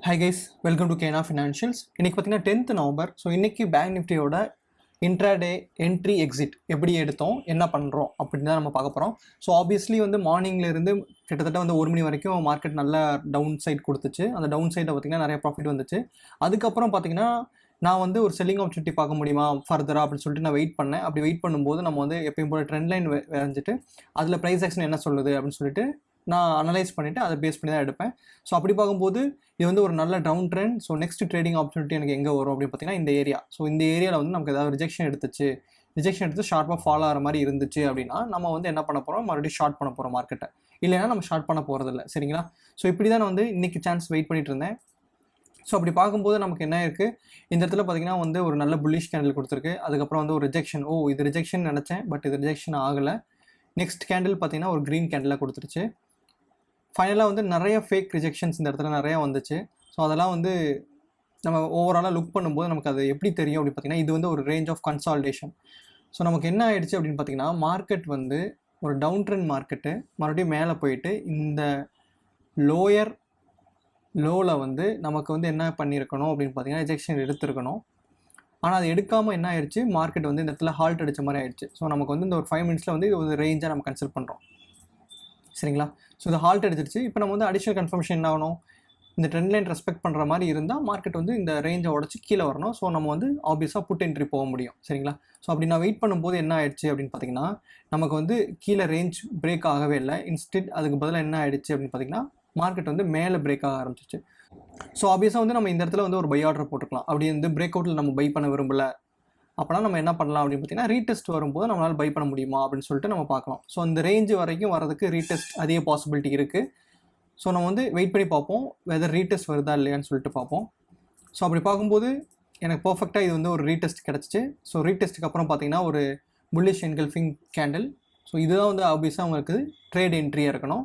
Hi guys, welcome to Kena Financials. இன்னைக்கு பார்த்தீங்கன்னா 10th November. So இன்னைக்கு பேங்க் நிஃப்டியோட இன்ட்ராடே என்ட்ரி எக்ஸிட் எப்படி எடுத்தோம், என்ன பண்ணுறோம் அப்படின்னு தான் நம்ம பார்க்க போகிறோம். ஸோ ஆப்வியஸ்லி வந்து மார்னிங்லேருந்து கிட்டத்தட்ட வந்து 1 மணி வரைக்கும் மார்க்கெட் நல்லா டவுன் சைட் கொடுத்துச்சு. அந்த டவுன் சைடில் பார்த்தீங்கன்னா நிறைய ப்ராஃபிட் வந்துச்சு. அதுக்கப்புறம் பார்த்தீங்கன்னா நான் வந்து ஒரு செல்லிங் ஆப்பர்ச்சுனிட்டி பார்க்க முடியுமா ஃபர்தராக அப்படின்னு சொல்லிட்டு நான் வெயிட் பண்ணேன். அப்படி வெயிட் பண்ணும்போது நம்ம வந்து எப்பயும் போல ட்ரெண்ட் லைன் வரைஞ்சிட்டு அதில் ப்ரைஸ் ஆக்ஷன் என்ன சொல்லுது அப்படின்னு சொல்லிட்டு நான் அனலைஸ் பண்ணிவிட்டு அதை பேஸ் பண்ணி தான் எடுப்பேன். ஸோ அப்படி பார்க்கும்போது இது வந்து ஒரு நல்ல down trend. So next trading opportunity எனக்கு எங்கே வரும் அப்படின்னு பார்த்தீங்கன்னா இந்த ஏரியா. ஸோ இந்த ஏரியாவில் வந்து நமக்கு ஏதாவது ரிஜெக்ஷன் எடுத்து ஷார்ப்பாக ஃபாலோ ஆகிற மாதிரி இருந்துச்சு அப்படின்னா நம்ம வந்து என்ன பண்ண போகிறோம், மறுபடியும் ஷார்ட் பண்ண போகிறோம் மார்க்கெட்டை. இல்லைன்னா நம்ம ஷார்ட் பண்ண போகிறதில்ல, சரிங்களா? ஸோ இப்படி தான் நான் வந்து இன்றைக்கி சான்ஸ் வெயிட் பண்ணிட்டு இருந்தேன். ஸோ அப்படி பார்க்கும்போது நமக்கு என்ன இருக்குது, இந்த இடத்துல பார்த்தீங்கன்னா வந்து ஒரு நல்ல புல்லிஷ் கேண்டில் கொடுத்துருக்கு. அதுக்கப்புறம் வந்து ஒரு ரிஜெக்ஷன், இது ரிஜெக்ஷன் நினச்சேன், பட் இது ரிஜெக்ஷன் ஆகலை. நெக்ஸ்ட் கேண்டில் பார்த்தீங்கன்னா ஒரு க்ரீன் கேண்டிலாக கொடுத்துருச்சு. ஃபைனலாக வந்து நிறைய ஃபேக் ரிஜெக்ஷன்ஸ் இந்த இடத்துல நிறையா வந்துச்சு. ஸோ அதெல்லாம் வந்து நம்ம ஓவராலாக லுக் பண்ணும்போது நமக்கு அது எப்படி தெரியும் அப்படின்னு பார்த்தீங்கன்னா இது வந்து ஒரு ரேஞ்ச் ஆஃப் கன்சால்டேஷன். ஸோ நமக்கு என்ன ஆயிடுச்சு அப்படின்னு பார்த்தீங்கன்னா மார்க்கெட் வந்து ஒரு டவுன் ட்ரெண்ட் மார்க்கெட்டு மறுபடியும் மேலே போயிட்டு இந்த லோயர் லோவில் வந்து நமக்கு வந்து என்ன பண்ணியிருக்கணும் அப்படின்னு பார்த்தீங்கன்னா ரிஜெக்ஷன் எடுத்திருக்கணும். ஆனால் அது எடுக்காமல் என்ன ஆயிடுச்சு, மார்க்கெட் வந்து இந்த இடத்துல ஹால்ட் அடித்த மாதிரி ஆயிடுச்சு. ஸோ நமக்கு வந்து இந்த ஒரு 5 மினிட்ஸில் வந்து இது ஒரு ரேஞ்சாக நம்ம கன்சிடர் பண்ணுறோம், சரிங்களா? ஸோ இது ஹால்ட் அடிச்சிருச்சு. இப்போ நம்ம வந்து அடிஷனல் கன்ஃபர்மேஷன் என்ன ஆகணும், இந்த ட்ரெண்ட் லைன் ரெஸ்பெக்ட் பண்ணுற மாதிரி இருந்தால் மார்க்கெட் வந்து இந்த ரேஞ்சை உடச்சி கீழே வரணும். ஸோ நம்ம வந்து ஆப்வியஸாக புட் என்ட்ரி போக முடியும், சரிங்களா? ஸோ அப்படி நான் வெயிட் பண்ணும்போது என்ன ஆயிடுச்சு அப்படின்னு பார்த்தீங்கன்னா நமக்கு வந்து கீழே ரேஞ்ச் பிரேக் ஆகவே இல்லை. இன்ஸ்டெட் அதுக்கு பதிலாக என்ன ஆயிடுச்சு அப்படின்னு பார்த்தீங்கன்னா மார்க்கெட் வந்து மேலே பிரேக் ஆக ஆரம்பிச்சிச்சு. ஸோ ஆப்வியஸாக வந்து நம்ம இந்த இடத்துல வந்து ஒரு பை ஆர்டர் போட்டுக்கலாம். அப்படி வந்து பிரேக் அவுட்டில் நம்ம பை பண்ண விரும்பல அப்போனா நம்ம என்ன பண்ணலாம் அப்படின்னு பார்த்தீங்கன்னா ரீடெஸ்ட் வரும்போது நம்மளால் பை பண்ண முடியுமா அப்படின்னு சொல்லிட்டு நம்ம பார்க்கலாம். ஸோ அந்த ரேஞ்சு வரைக்கும் வரதுக்கு ரீடெஸ்ட் அதிக பாசிபிலிட்டி இருக்குது. ஸோ நம்ம வந்து வெயிட் பண்ணி பார்ப்போம் வெதர் ரீடெஸ்ட் வருதா இல்லையான்னு சொல்லிட்டு பார்ப்போம். ஸோ அப்படி பார்க்கும்போது எனக்கு பர்ஃபெக்டாக இது வந்து ஒரு ரீடெஸ்ட் கிடச்சிச்சு. ஸோ ரீடெஸ்ட்டுக்கு அப்புறம் பார்த்தீங்கன்னா ஒரு புல்லிஷ் என்கல்ஃபிங் கேண்டில். ஸோ இதுதான் வந்து ஆப்வியஸாக உங்களுக்கு ட்ரேட் என்ட்ரியாக இருக்கணும்.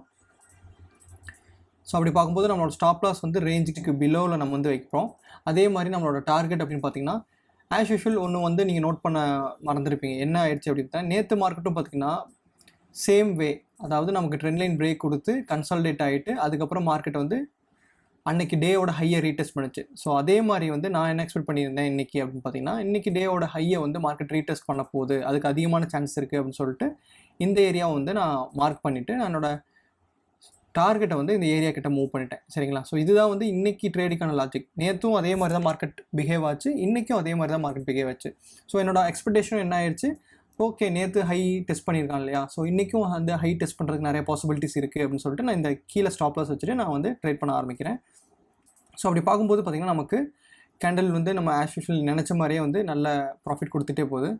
ஸோ அப்படி பார்க்கும்போது நம்மளோட ஸ்டாப் லாஸ் வந்து ரேஞ்சுக்கு பிலோவில் நம்ம வந்து வைக்கிறோம். அதே மாதிரி நம்மளோட டார்கெட் அப்படின்னு பார்த்தீங்கன்னா ஆஸ் யூஷுவல் ஒன்று வந்து நீங்கள் நோட் பண்ண மறந்துருப்பீங்க. என்ன ஆயிடுச்சு அப்படின்னு நேற்று மார்க்கெட்டும் பார்த்தீங்கன்னா சேம் வே, அதாவது நமக்கு ட்ரெண்ட் லைன் பிரேக் கொடுத்து கன்சால்டேட் ஆகிட்டு அதுக்கப்புறம் மார்க்கெட் வந்து அன்னைக்கு டேயோட ஹையை ரீடெஸ்ட் பண்ணிச்சு. ஸோ அதே மாதிரி வந்து நான் என்ன எக்ஸ்பெக்ட் பண்ணியிருந்தேன் இன்றைக்கி அப்படின்னு பார்த்தீங்கன்னா இன்றைக்கி டேயோட ஹையை வந்து மார்க்கெட் ரீடெஸ்ட் பண்ண போகுது, அதுக்கு அதிகமான சான்ஸ் இருக்குது அப்படின்னு சொல்லிட்டு இந்த ஏரியாவை வந்து நான் மார்க் பண்ணிவிட்டு என்னோட டார்கெட்டை வந்து இந்த ஏரியா கிட்ட மூவ் பண்ணிட்டேன், சரிங்களா? ஸோ இதுதான் வந்து இன்றைக்கி ட்ரேடிங்கான லாஜிக். நேற்றும் அதே மாதிரி தான் மார்க்கெட் பிஹேவ் ஆச்சு, இன்றைக்கும் அதே மாதிரி தான் மார்க்கெட் பிஹேவ் ஆச்சு. ஸோ என்னோட எக்ஸ்பெக்டேஷன் என்ன ஆயிடுச்சு, ஓகே நேற்று ஹை டெஸ்ட் பண்ணியிருக்கான் இல்லையா, ஸோ இன்றைக்கும் அந்த ஹை டெஸ்ட் பண்ணுறதுக்கு நிறைய பாசிபிலிட்டிஸ் இருக்குது அப்படின்னு சொல்லிட்டு நான் இந்த கீழே ஸ்டாப் லாஸ் வச்சுட்டு நான் வந்து ட்ரேட் பண்ண ஆரம்பிக்கிறேன். ஸோ அப்படி பார்க்கும்போது பார்த்திங்கன்னா நமக்கு கேண்டில் வந்து நம்ம ஆஸ் யூஷுவல் நினச்ச மாதிரியே வந்து நல்ல ப்ராஃபிட் கொடுத்துட்டே போகுது.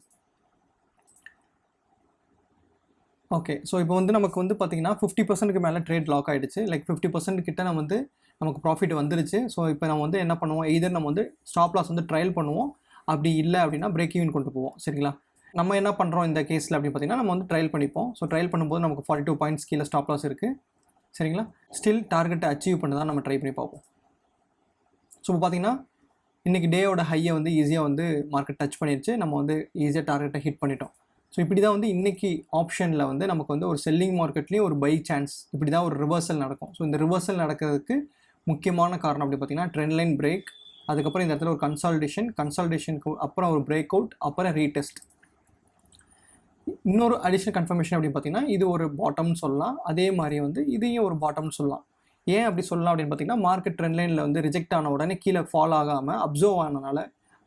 ஓகே, ஸோ இப்போ வந்து நமக்கு வந்து பார்த்திங்கன்னா 50%க்கு மேலே ட்ரேட் லாக் ஆகிடுச்சு. லைக் 50% கிட்ட நம்ம வந்து நமக்கு ப்ராஃபிட் வந்துருச்சு. ஸோ இப்போ நம்ம வந்து என்ன பண்ணுவோம், எய்தர் நம்ம வந்து ஸ்டாப் லாஸ் வந்து ட்ரையல் பண்ணுவோம், அப்படி இல்லை அப்படின்னா பிரேக் ஈவன் கொண்டு போவோம், சரிங்களா? நம்ம என்ன பண்ணுறோம் இந்த கேஸில் அப்படின்னு பார்த்தீங்கன்னா நம்ம வந்து ட்ரையல் பண்ணிப்போம். ஸோ ட்ரையல் பண்ணும்போது நமக்கு 42 பாயிண்ட்ஸ் கீழே ஸ்டாப் லாஸ் இருக்குது, சரிங்களா? ஸ்டில் டார்கெட்டை அச்சீவ் பண்ண தான் நம்ம ட்ரை பண்ணி பார்ப்போம். ஸோ இப்போ பார்த்தீங்கன்னா இன்றைக்கி டேயோட ஹையை வந்து ஈஸியாக வந்து மார்க்கெட் டச் பண்ணிடுச்சு. நம்ம வந்து ஈஸியாக டார்கெட்டை ஹிட் பண்ணிட்டோம். ஸோ இப்படி தான் வந்து இன்றைக்கி ஆப்ஷனில் வந்து நமக்கு வந்து ஒரு செல்லிங் மார்க்கெட்லேயும் ஒரு பை சான்ஸ், இப்படி தான் ஒரு ரிவர்சல் நடக்கும். ஸோ இந்த ரிவர்சல் நடக்கிறதுக்கு முக்கியமான காரணம் அப்படி பார்த்தீங்கன்னா ட்ரெண்ட் லைன் பிரேக், அதுக்கப்புறம் இந்த இடத்துல ஒரு கன்சால்டேஷனுக்கு அப்புறம் ஒரு பிரேக் அவுட், அப்புறம் ரீடெஸ்ட். இன்னொரு அடிஷனல் கன்ஃபர்மேஷன் அப்படின்னு பார்த்தீங்கன்னா இது ஒரு பாட்டம்னு சொல்லலாம். அதே மாதிரி வந்து இதையும் ஒரு பாட்டம்னு சொல்லலாம். ஏன் அப்படி சொல்லலாம் அப்படின்னு பார்த்தீங்கன்னா மார்க்கெட் ட்ரெண்ட் லைனில் வந்து ரிஜெக்ட் ஆன உடனே கீழே ஃபால் ஆகாமல் அப்சர்வ் ஆனனால,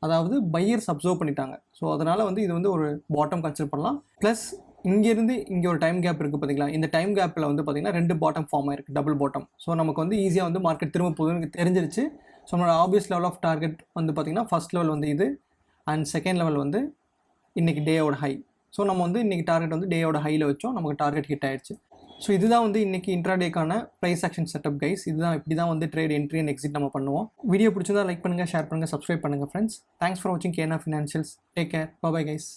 அதாவது பையர்ஸ் அப்சர்வ் பண்ணிட்டாங்க. ஸோ அதனால் வந்து இது வந்து ஒரு பாட்டம் கன்சிடர் பண்ணலாம். ப்ளஸ் இங்கேருந்து இங்கே ஒரு டைம் கேப் இருக்குது பார்த்தீங்களா, இந்த டைம் கேப்பில் வந்து பார்த்திங்கன்னா 2 பாட்டம் ஃபார்ம் ஆயிருக்கு, டபுள் பாட்டம். ஸோ நமக்கு வந்து ஈஸியாக வந்து மார்க்கெட் திரும்ப போகுதுன்னு தெரிஞ்சிருச்சு. ஸோ நம்மளோட ஆப்வியஸ் லெவல் ஆஃப் டார்கெட் வந்து பார்த்திங்கன்னா ஃபஸ்ட் லெவல் வந்து இது, அண்ட் செகண்ட் லெவல் வந்து இன்றைக்கி டேயோட ஹை. ஸோ நம்ம வந்து இன்றைக்கி டார்கெட் வந்து டேயோட ஹையில் வச்சோம், நமக்கு டார்கெட் ஹிட் ஆயிடுச்சு. ஸோ இதுதான் வந்து இன்றைக்கி இன்ட்ராடேக்கான ப்ரைஸ் ஆக்ஷன் செட்டப் கைஸ். இதுதான் இப்படி தான் வந்து ட்ரேட் என்ட்ரி அண்ட் எக்ஸிட் நம்ம பண்ணுவோம். வீடியோ பிடிச்சிருந்தா லைக் பண்ணுங்கள், ஷேர் பண்ணுங்கள், சப்ஸ்கிரைப் பண்ணுங்கள் ஃப்ரெண்ட்ஸ். தேங்க்ஸ் ஃபார் வாட்சிங் Kana financials. Take care, bye guys.